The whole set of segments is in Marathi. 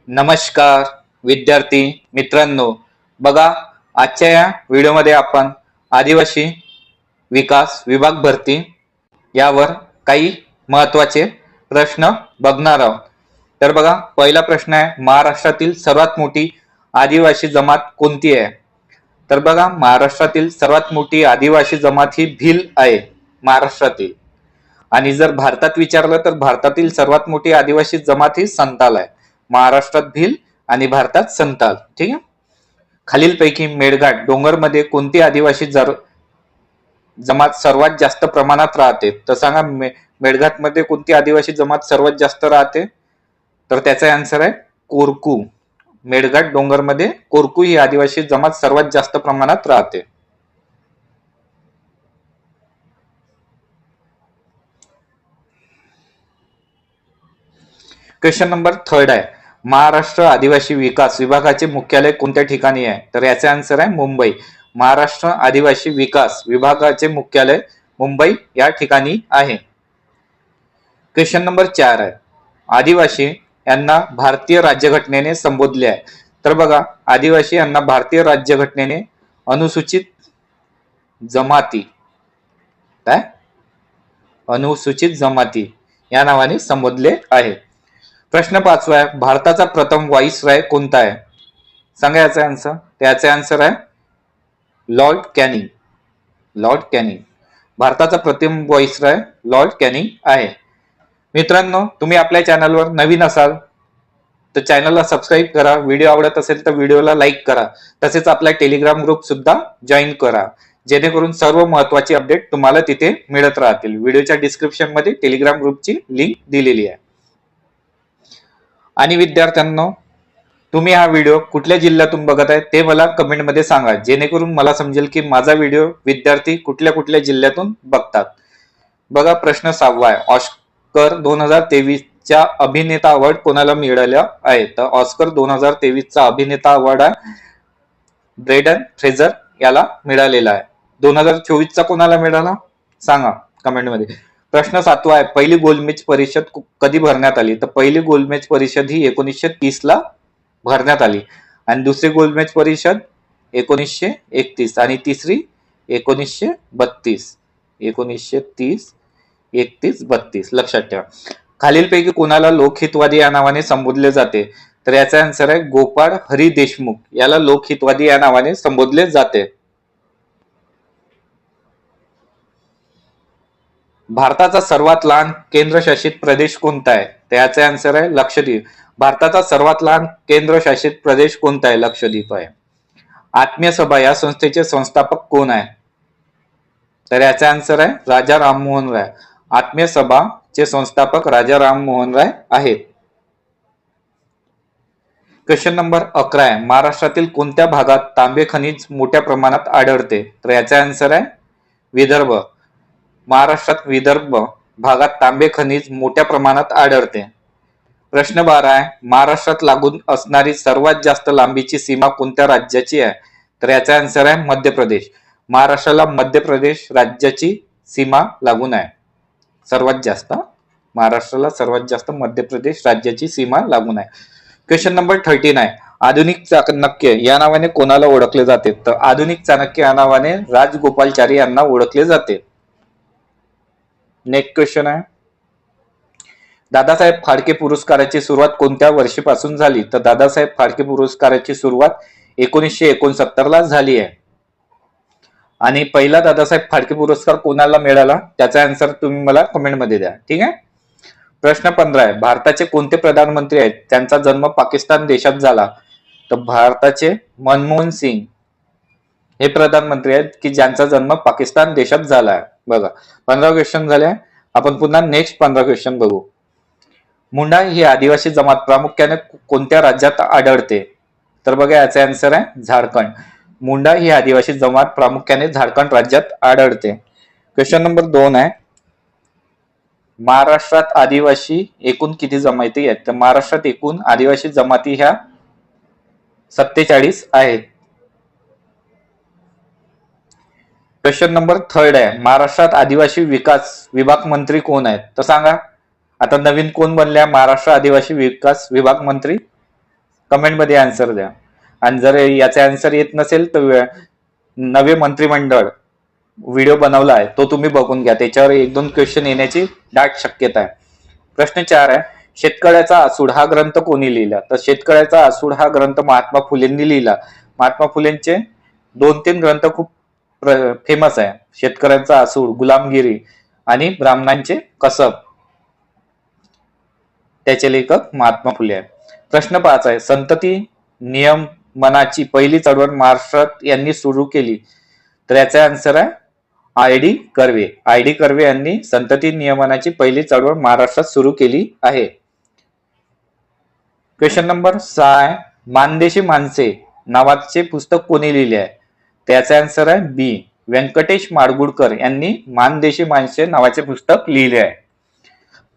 नमस्कार विद्यार्थी मित्रांनो, बघा आजच्या या व्हिडिओमध्ये आपण आदिवासी विकास विभाग भरती यावर काही महत्त्वाचे प्रश्न बघणार आहोत। तर बघा, पहिला प्रश्न आहे, महाराष्ट्रातील सर्वात मोठी आदिवासी जमात कोणती आहे? तर बघा, महाराष्ट्रातील सर्वात मोठी आदिवासी जमात ही भिल आहे महाराष्ट्रातील। आणि जर भारतात विचारलं तर भारतातील सर्वात मोठी आदिवासी जमात ही संताल आहे। महाराष्ट्रात भिल आणि भारतात संताल। ठीक आहे। खालीलपैकी मेळघाट डोंगरमध्ये कोणती आदिवासी जमात सर्वात जास्त प्रमाणात राहते? तर सांगा, मेळघाट मध्ये कोणती आदिवासी जमात सर्वात जास्त राहते? तर त्याचा आन्सर आहे कोरकू। मेळघाट डोंगरमध्ये कोरकू ही आदिवासी जमात सर्वात जास्त प्रमाणात राहते। क्वेश्चन नंबर 3 आहे, महाराष्ट्र आदिवासी विकास विभागाचे मुख्यालय कोणत्या ठिकाणी आहे? तर याचे आन्सर आहे मुंबई। महाराष्ट्र आदिवासी विकास विभागाचे मुख्यालय मुंबई या ठिकाणी आहे। क्वेश्चन नंबर 4 आहे, आदिवासी यांना भारतीय राज्यघटनेने संबोधले आहे। तर बघा, आदिवासी यांना भारतीय राज्यघटनेने अनुसूचित जमाती काय अनुसूचित जमाती या नावाने संबोधले आहे। प्रश्न 5 आहे, भारताचा प्रथम व्हाईसरॉय कोणता आहे? सांगा याचा आन्सर। त्याचे आन्सर आहे लॉर्ड कॅनिंग। लॉर्ड कॅनिंग भारताचा प्रथम व्हाईसरॉय लॉर्ड कॅनिंग आहे। मित्रांनो, तुम्ही आपल्या चॅनलवर नवीन असाल तर चॅनलला सबस्क्राईब करा, व्हिडिओ आवडत असेल तर व्हिडिओला लाईक करा, तसेच आपला टेलिग्राम ग्रुप सुद्धा जॉईन करा, जेणेकरून सर्व महत्त्वाची अपडेट तुम्हाला तिथे मिळत राहतील। व्हिडिओच्या डिस्क्रिप्शन मध्ये टेलिग्राम ग्रुपची लिंक दिलेली आहे। आणि विद्यार्थ्यांनो, तुम्ही हा व्हिडिओ कुठल्या जिल्ह्यातून बघत आहे ते मला कमेंट मध्ये सांगा, जेणेकरून मला समजेल की माझा व्हिडिओ विद्यार्थी कुठल्या कुठल्या जिल्ह्यातून बघतात। बघा, प्रश्न 6 आहे, ऑस्कर 2023 चा अभिनेता अवॉर्ड कोणाला मिळाला आहे? तर ऑस्कर 2023 चा अभिनेता अवॉर्ड आहे ब्रेंडन फ्रेझर याला मिळालेला आहे। 2024 चा कोणाला मिळाला सांगा कमेंट मध्ये। प्रश्न 7 आहे, पहिली गोलमेज परिषद कधी भरण्यात आली? तर पहिली गोलमेज परिषद ही 1930 ला भरण्यात आली, आणि दुसरी गोलमेज परिषद 1931 आणि तिसरी 1932। 1930, 31, 32 लक्षात ठेवा। खालीलपैकी कोणाला लोकहितवादी या नावाने संबोधले जाते? तर याचा आन्सर आहे गोपाळ हरी देशमुख याला लोकहितवादी या नावाने संबोधले जाते। भारताचा सर्वात लहान केंद्रशासित प्रदेश कोणता आहे? त्याचे आन्सर आहे लक्षद्वीप। भारताचा सर्वात लहान केंद्रशासित प्रदेश कोणता आहे? लक्षद्वीप आहे। आत्मीय सभा या संस्थेचे संस्थापक कोण आहे? तर याचा आन्सर आहे राजा राममोहन राय। आत्मीय सभा चे संस्थापक राजा राममोहन राय आहेत। क्वेश्चन नंबर 11 आहे, महाराष्ट्रातील कोणत्या भागात तांबे खनिज मोठ्या प्रमाणात आढळते? तर याचा आन्सर आहे विदर्भ। महाराष्ट्रात विदर्भ भागात तांबे खनिज मोठ्या प्रमाणात आढळते। प्रश्न 12 आहे, महाराष्ट्रात लागून असणारी सर्वात जास्त लांबीची सीमा कोणत्या राज्याची आहे? तर याचा आन्सर आहे मध्य प्रदेश। महाराष्ट्राला मध्य प्रदेश राज्याची सीमा लागून आहे। सर्वात जास्त महाराष्ट्राला सर्वात जास्त मध्य प्रदेश राज्याची सीमा लागून आहे। क्वेश्चन नंबर 13 आहे, आधुनिक चाणक्य या नावाने कोणाला ओळखले जाते? तर आधुनिक चाणक्य या नावाने राजगोपालाचारी यांना ओळखले जाते। नेक्स्ट क्वेश्चन आहे, दादासाहेब फाळके पुरस्काराची सुरुवात कोणत्या वर्षीपासून झाली? तर दादासाहेब फाळके पुरस्काराची सुरुवात 1969 ला झाली आहे। आणि पहिला दादासाहेब फाळके पुरस्कार कोणाला मिळाला त्याचा आन्सर तुम्ही मला कमेंट मध्ये द्या। ठीक आहे। प्रश्न 15 आहे, भारताचे कोणते प्रधानमंत्री आहेत त्यांचा जन्म पाकिस्तान देशात झाला? तर भारताचे मनमोहन सिंग हे प्रधानमंत्री आहेत की ज्यांचा जन्म पाकिस्तान देशात झाला आहे। बघा, 15 क्वेश्चन झाले। आपण पुन्हा नेक्स्ट 15 क्वेश्चन बघू। मुंडा ही आदिवासी जमात प्रामुख्याने कोणत्या राज्यात आढळते? तर बघा, याचा आन्सर आहे झारखंड। मुंडा ही आदिवासी जमात प्रामुख्याने झारखंड राज्यात आढळते। क्वेश्चन नंबर 2 आहे, महाराष्ट्रात आदिवासी एकूण किती जमाती आहेत? तर महाराष्ट्रात एकूण आदिवासी जमाती ह्या 47 आहेत। क्वेश्चन नंबर 3 आहे, महाराष्ट्रात आदिवासी विकास विभाग मंत्री कोण आहेत? तर सांगा, आता नवीन कोण बनल्या महाराष्ट्र आदिवासी विकास विभाग मंत्री? कमेंटमध्ये आन्सर द्या. आणि जर याचा आन्सर येत नसेल तर नवे मंत्रिमंडळ व्हिडिओ बनवला आहे तो तुम्ही बघून घ्या, त्याच्यावर 1-2 क्वेश्चन येण्याची दाट शक्यता आहे. प्रश्न 4 आहे, शेतकऱ्याचा आसूड हा ग्रंथ कोणी लिहिला? तर शेतकऱ्याचा आसूड हा ग्रंथ महात्मा फुलेंनी लिहिला. महात्मा फुलेंचे 2-3 ग्रंथ खूप फेमस आहे. शेतकऱ्यांचा आसूड, गुलामगिरी आणि ब्राह्मणांचे कसब, त्याचे लेखक महात्मा फुले आहे. प्रश्न 5 आहे, संतती नियमनाची पहिली चळवळ महाराष्ट्रात यांनी सुरू केली? तर याचा आन्सर आहे आय.डी. कर्वे. आय.डी. कर्वे यांनी संतती नियमनाची पहिली चळवळ महाराष्ट्रात सुरू केली आहे. क्वेश्चन नंबर 6 आहे, मानदेशी माणसे नावाचे पुस्तक कोणी लिहिले आहे? त्याचा आन्सर आहे बी. व्यंकटेश माडगुळकर यांनी मानदेशी माणसे नावाचे पुस्तक लिहिले आहे.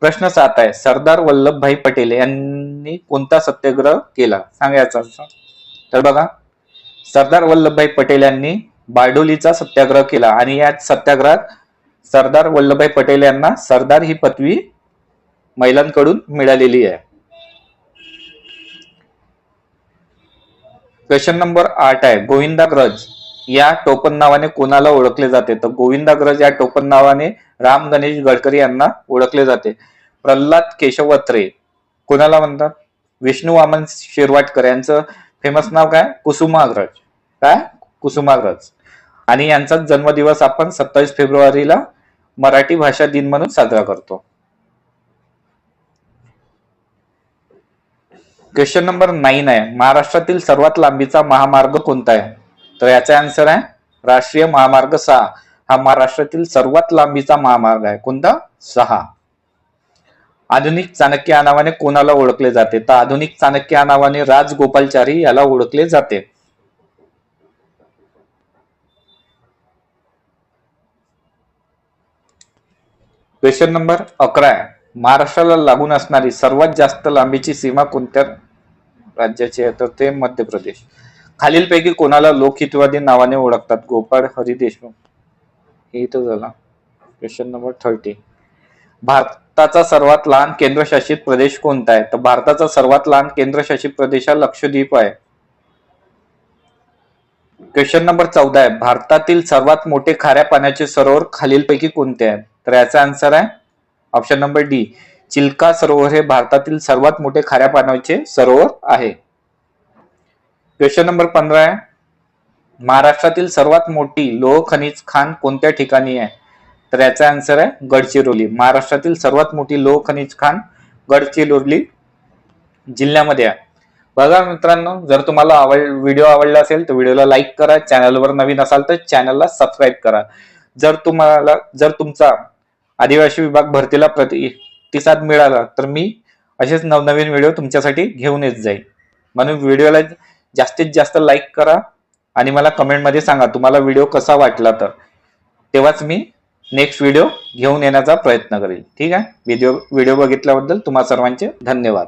प्रश्न 7 आहे, सरदार वल्लभभाई पटेल यांनी कोणता सत्याग्रह केला? सांगायचा. तर बघा, सरदार वल्लभभाई पटेल यांनी बारडोलीचा सत्याग्रह केला आणि या सत्याग्रहात सरदार वल्लभभाई पटेल यांना सरदार ही पदवी महिलांकडून मिळालेली आहे. क्वेश्चन नंबर 8 आहे, गोविंदाग्रज या टोपण नावाने कोणाला ओळखले जाते? तर गोविंदाग्रज या टोपण नावाने राम गणेश गडकरी यांना ओळखले जाते. प्रल्हाद केशव अत्रे कोणाला म्हणतात? विष्णू वामन शिरवाडकर यांचं फेमस नाव काय? कुसुमाग्रज. काय? कुसुमाग्रज. आणि यांचा जन्मदिवस आपण 27 फेब्रुवारीला मराठी भाषा दिन म्हणून साजरा करतो. क्वेश्चन नंबर 9 आहे, महाराष्ट्रातील सर्वात लांबीचा महामार्ग कोणता आहे? तर याचा आन्सर आहे राष्ट्रीय महामार्ग 6. हा महाराष्ट्रातील सर्वात लांबीचा महामार्ग आहे. कोणता? 6. आधुनिक चाणक्य या नावाने कोणाला ओळखले जाते? तर आधुनिक चाणक्य या नावाने राजगोपालचारी याला ओळखले जाते. क्वेश्चन नंबर 11 आहे, महाराष्ट्राला लागून असणारी सर्वात जास्त लांबीची सीमा कोणत्या राज्याची आहे? तर ते मध्य प्रदेश. खालीलपैकी कोणाला लोकहितवादी नावाने ओळखतात? गोपाळ हरी देशमुख. हे इथं झाला. क्वेश्चन नंबर 30, भारताचा सर्वात लहान केंद्रशासित प्रदेश कोणता आहे? तर भारताचा सर्वात लहान केंद्रशासित प्रदेश हा लक्षद्वीप आहे. क्वेश्चन नंबर 14 आहे, भारतातील सर्वात मोठे खाऱ्या पाण्याचे सरोवर खालीलपैकी कोणते आहे? तर याचा आन्सर आहे ऑप्शन नंबर डी. चिल्का सरोवर हे भारतातील सर्वात मोठे खाऱ्या पाण्याचे सरोवर आहे. क्वेश्चन नंबर 15 आहे, महाराष्ट्रातील सर्वात मोठी लोह खनिज खाण कोणत्या ठिकाणी आहे? तर याचा आन्सर आहे गडचिरोली. महाराष्ट्रातील सर्वात मोठी लोह खनिज खाण गडचिरोली जिल्ह्यामध्ये आहे. बघा मित्रांनो, जर तुम्हाला व्हिडिओ आवडला असेल तर व्हिडिओला लाईक करा. चॅनलवर नवीन असाल तर चॅनलला सबस्क्राईब करा. जर तुमचा आदिवासी विभाग भरतीला प्रतिसाद मिळाला तर मी असेच नवनवीन व्हिडिओ तुमच्यासाठी घेऊन येत जाईल. म्हणून व्हिडिओला जास्तीत जास्त लाईक करा आणि मला कमेंटमध्ये सांगा तुम्हाला व्हिडिओ कसा वाटला, तर तेव्हाच मी नेक्स्ट व्हिडिओ घेऊन येण्याचा प्रयत्न करेल. ठीक आहे. व्हिडिओ बघितल्याबद्दल तुम्हा सर्वांचे धन्यवाद.